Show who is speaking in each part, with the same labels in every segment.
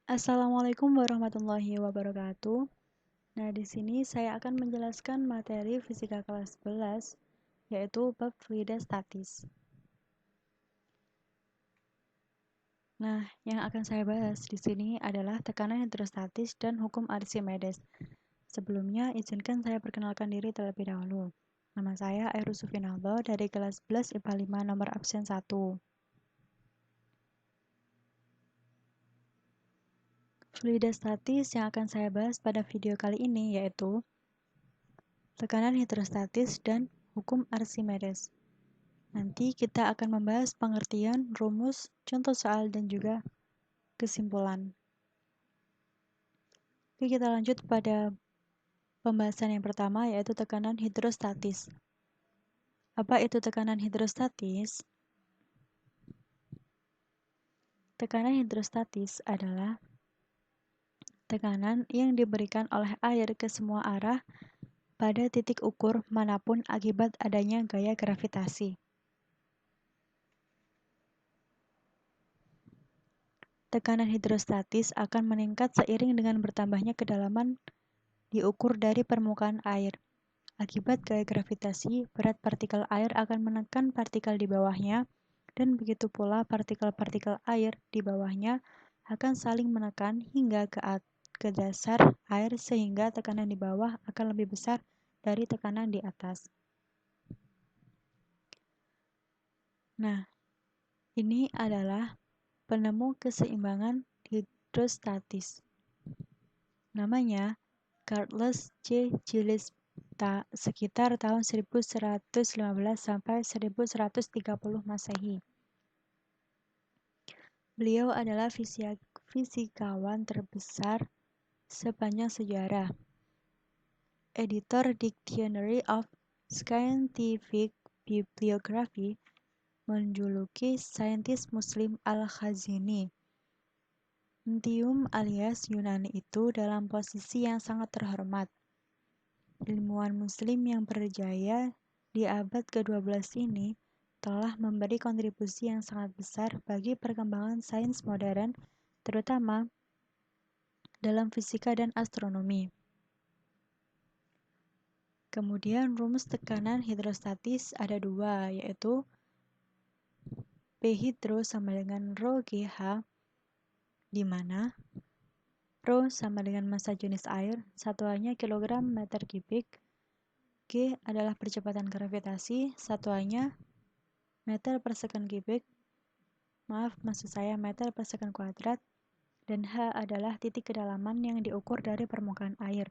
Speaker 1: Assalamualaikum warahmatullahi wabarakatuh. Nah, di sini saya akan menjelaskan materi fisika kelas 11, yaitu bab fluida statis. Nah, yang akan saya bahas di sini adalah tekanan hidrostatis dan hukum Archimedes. Sebelumnya, izinkan saya perkenalkan diri terlebih dahulu. Nama saya Airu Sufinaldo dari kelas 11 IPA 5 nomor absen 1. Fluida statis yang akan saya bahas pada video kali ini yaitu tekanan hidrostatis dan hukum Archimedes. Nanti kita akan membahas pengertian, rumus, contoh soal, dan juga kesimpulan. Oke, kita lanjut pada pembahasan yang pertama, yaitu tekanan hidrostatis. Apa itu tekanan hidrostatis? Tekanan hidrostatis adalah tekanan yang diberikan oleh air ke semua arah pada titik ukur manapun akibat adanya gaya gravitasi. Tekanan hidrostatis akan meningkat seiring dengan bertambahnya kedalaman diukur dari permukaan air. Akibat gaya gravitasi, berat partikel air akan menekan partikel di bawahnya, dan begitu pula partikel-partikel air di bawahnya akan saling menekan hingga ke dasar air sehingga tekanan di bawah akan lebih besar dari tekanan di atas. Nah, ini adalah penemu keseimbangan hidrostatis. Namanya Carlos C. Gilles sekitar tahun 1115 sampai 1130 Masehi. Beliau adalah fisikawan terbesar sepanjang sejarah. Editor Dictionary of Scientific Bibliography menjuluki saintis Muslim Al-Khazini. Entium alias Yunani itu dalam posisi yang sangat terhormat. Ilmuwan Muslim yang berjaya di abad ke-12 ini telah memberi kontribusi yang sangat besar bagi perkembangan sains modern, terutama dalam fisika dan astronomi. Kemudian rumus tekanan hidrostatis ada dua, yaitu P hidro sama dengan rho GH, di mana rho sama dengan massa jenis air, satuannya kilogram meter kubik, G adalah percepatan gravitasi, satuannya meter per second kubik, maksud saya meter per second kuadrat, dan H adalah titik kedalaman yang diukur dari permukaan air.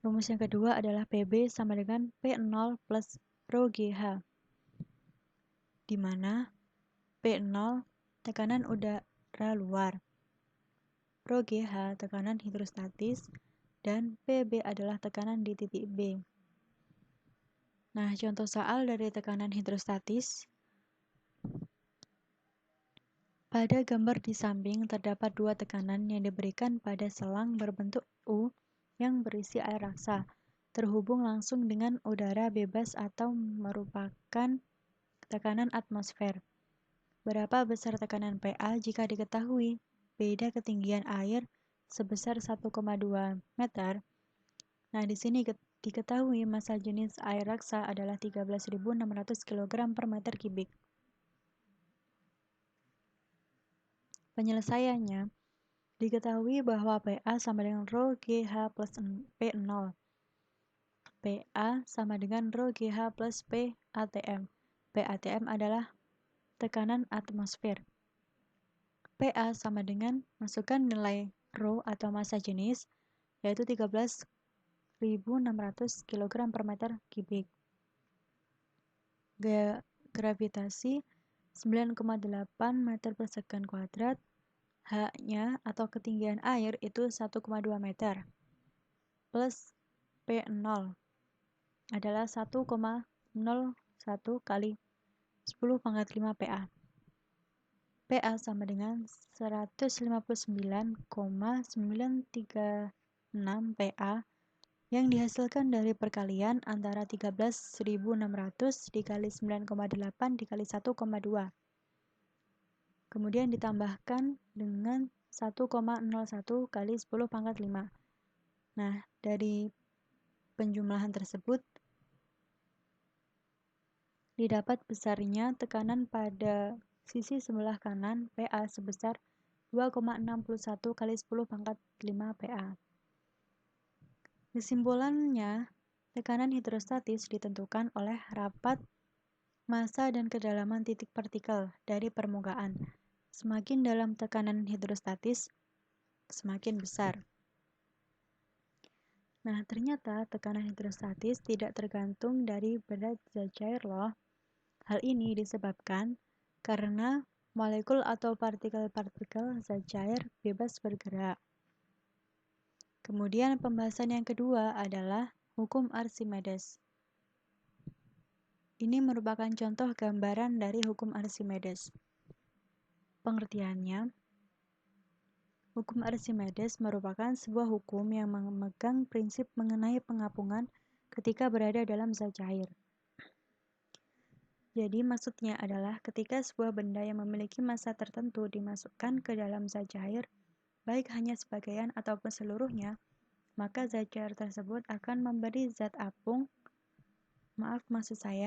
Speaker 1: Rumus yang kedua adalah PB sama dengan P0 plus rho GH, di mana P0 tekanan udara luar, rho GH tekanan hidrostatis, dan PB adalah tekanan di titik B. Nah, contoh soal dari tekanan hidrostatis. Pada gambar di samping terdapat dua tekanan yang diberikan pada selang berbentuk U yang berisi air raksa, terhubung langsung dengan udara bebas atau merupakan tekanan atmosfer. Berapa besar tekanan PA jika diketahui beda ketinggian air sebesar 1,2 meter? Nah, di sini diketahui massa jenis air raksa adalah 13.600 kg per meter kubik. Penyelesaiannya, diketahui bahwa PA sama dengan rho GH plus P0. PA sama dengan rho GH plus PATM. PATM adalah tekanan atmosfer. PA sama dengan, masukkan nilai rho atau massa jenis, yaitu 13.600 kg per meter kubik. Gaya gravitasi 9,8 meter per second kuadrat. H-nya atau ketinggian air itu 1,2 meter. Plus P0 adalah 1,01 kali 10 pangkat 5 PA. PA sama dengan 159,936 PA yang dihasilkan dari perkalian antara 13.600 dikali 9,8 dikali 1,2. kemudian ditambahkan dengan 1,01 kali 10 pangkat 5. Nah, dari penjumlahan tersebut didapat besarnya tekanan pada sisi sebelah kanan PA sebesar 2,61 kali 10 pangkat 5 PA. Kesimpulannya, tekanan hidrostatis ditentukan oleh rapat massa dan kedalaman titik partikel dari permukaan. Semakin dalam tekanan hidrostatis, semakin besar. Nah, ternyata tekanan hidrostatis tidak tergantung dari berat zat cair loh. Hal ini disebabkan karena molekul atau partikel-partikel zat cair bebas bergerak. Kemudian pembahasan yang kedua adalah hukum Archimedes. Ini merupakan contoh gambaran dari hukum Archimedes. Pengertiannya, hukum Archimedes merupakan sebuah hukum yang memegang prinsip mengenai pengapungan ketika berada dalam zat cair. Jadi maksudnya adalah ketika sebuah benda yang memiliki massa tertentu dimasukkan ke dalam zat cair, baik hanya sebagian ataupun seluruhnya, maka zat cair tersebut akan memberi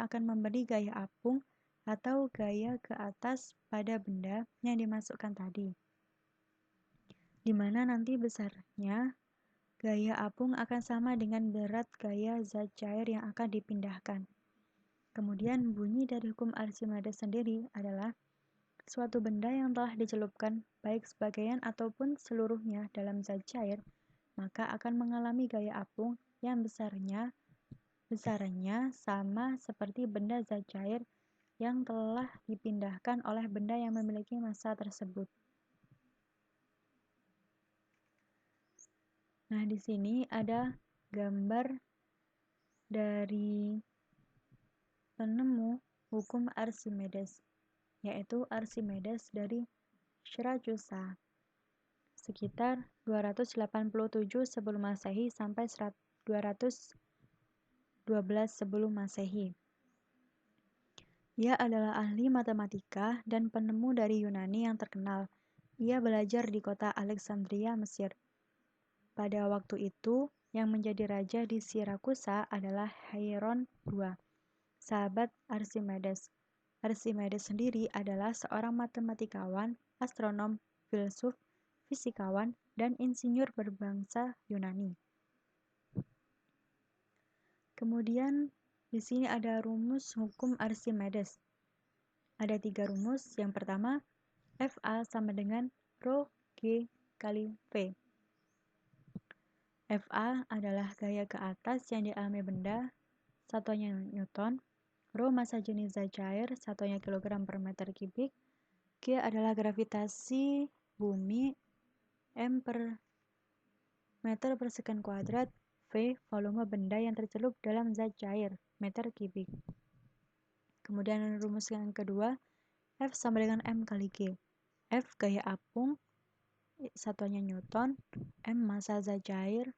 Speaker 1: akan memberi gaya apung atau gaya ke atas pada benda yang dimasukkan tadi. Di mana nanti besarnya gaya apung akan sama dengan berat gaya zat cair yang akan dipindahkan. Kemudian bunyi dari hukum Archimedes sendiri adalah suatu benda yang telah dicelupkan baik sebagian ataupun seluruhnya dalam zat cair, maka akan mengalami gaya apung yang besarnya sama seperti benda zat cair yang telah dipindahkan oleh benda yang memiliki massa tersebut. Nah, di sini ada gambar dari penemu hukum Archimedes, yaitu Archimedes dari Syracusa, sekitar 287 sebelum Masehi sampai 212 sebelum Masehi. Ia adalah ahli matematika dan penemu dari Yunani yang terkenal. Ia belajar di kota Alexandria, Mesir. Pada waktu itu, yang menjadi raja di Sirakusa adalah Hieron II, sahabat Archimedes. Archimedes sendiri adalah seorang matematikawan, astronom, filsuf, fisikawan, dan insinyur berbangsa Yunani. Kemudian di sini ada rumus hukum Archimedes. Ada 3 rumus. Yang pertama, Fa sama dengan Rho G kali V. Fa adalah gaya ke atas yang dialami benda, satuannya Newton. Rho massa jenis zat cair, satuannya kilogram per meter kubik. G adalah gravitasi bumi, M per meter per sekon kuadrat. V volume benda yang tercelup dalam zat cair, meter kubik. Kemudian rumus yang kedua, F sama dengan M kali G. F gaya apung, satuannya Newton. M massa zat cair.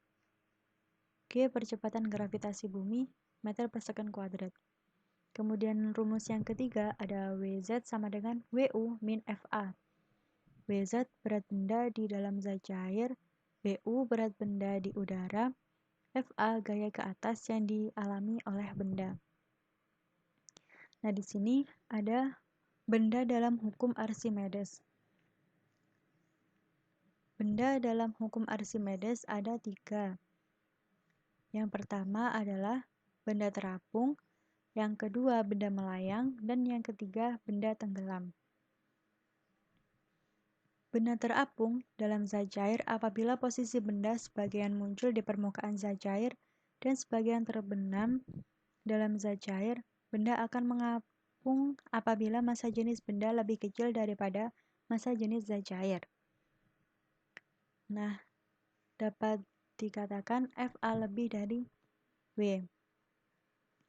Speaker 1: G percepatan gravitasi bumi, meter per sekon kuadrat. Kemudian rumus yang ketiga ada WZ sama dengan WU min FA. WZ berat benda di dalam zat cair, WU berat benda di udara, FA gaya ke atas yang dialami oleh benda. Nah, di sini ada benda dalam hukum Archimedes. Benda dalam hukum Archimedes ada 3. Yang pertama adalah benda terapung, yang kedua benda melayang, dan yang ketiga benda tenggelam. Benda terapung dalam zat cair apabila posisi benda sebagian muncul di permukaan zat cair dan sebagian terbenam dalam zat cair, benda akan mengapung apabila massa jenis benda lebih kecil daripada massa jenis zat cair. Nah, dapat dikatakan Fa lebih dari W.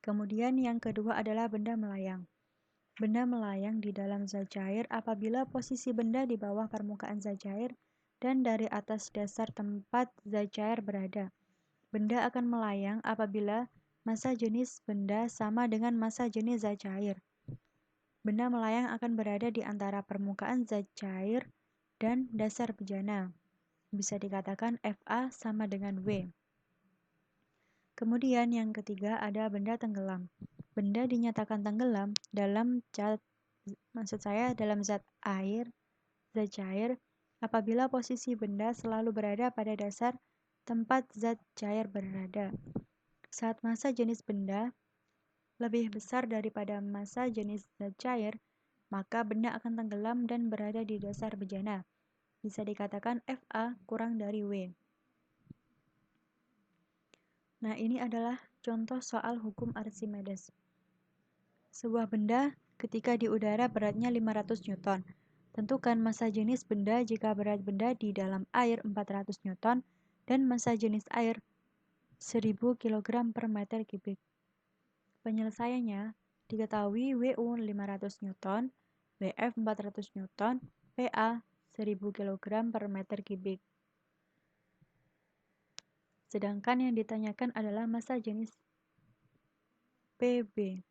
Speaker 1: Kemudian yang kedua adalah benda melayang. Benda melayang di dalam zat cair apabila posisi benda di bawah permukaan zat cair dan dari atas dasar tempat zat cair berada. Benda akan melayang apabila massa jenis benda sama dengan massa jenis zat cair. benda melayang akan berada di antara permukaan zat cair dan dasar bejana. Bisa dikatakan FA sama dengan W. Kemudian yang ketiga ada benda tenggelam. Benda dinyatakan tenggelam dalam zat cair apabila posisi benda selalu berada pada dasar tempat zat cair berada. Saat massa jenis benda lebih besar daripada massa jenis zat cair, maka benda akan tenggelam dan berada di dasar bejana. Bisa dikatakan FA kurang dari W. Nah, ini adalah contoh soal hukum Archimedes. Sebuah benda ketika di udara beratnya 500 Newton. Tentukan massa jenis benda jika berat benda di dalam air 400 Newton dan massa jenis air 1000 kg per meter kubik. Penyelesaiannya diketahui WU 500 Newton, WF 400 Newton, PA 1000 kg per meter kubik. Sedangkan yang ditanyakan adalah massa jenis PB.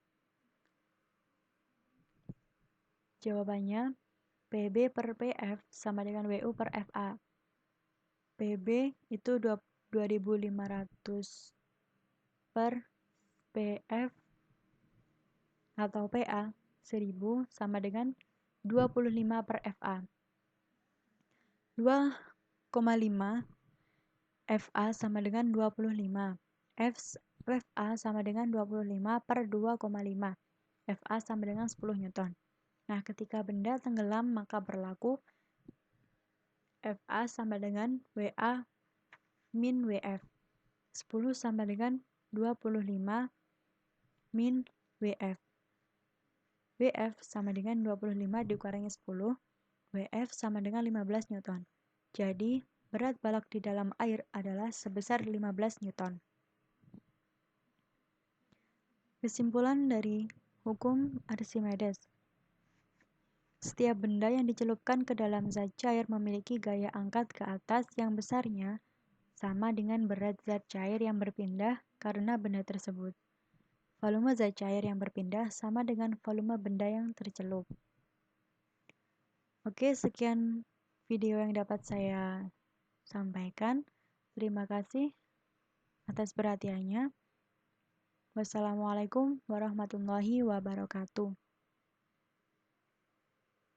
Speaker 1: Jawabannya PB per PF sama dengan WU per FA. PB itu 2500 per PF atau PA 1000 sama dengan 25 per FA. 2,5 FA sama dengan 25. FA sama dengan 25 per 2,5. FA sama dengan 10 Newton. Nah, ketika benda tenggelam maka berlaku FA sama dengan WA min WF. 10 sama dengan 25 min WF. WF sama dengan 25 dikurangi 10, WF sama dengan 15 Newton. Jadi, berat balok di dalam air adalah sebesar 15 Newton. Kesimpulan dari hukum Archimedes. Setiap benda yang dicelupkan ke dalam zat cair memiliki gaya angkat ke atas yang besarnya sama dengan berat zat cair yang berpindah karena benda tersebut. Volume zat cair yang berpindah sama dengan volume benda yang tercelup. Oke, sekian video yang dapat saya sampaikan. Terima kasih atas perhatiannya. Wassalamualaikum warahmatullahi wabarakatuh.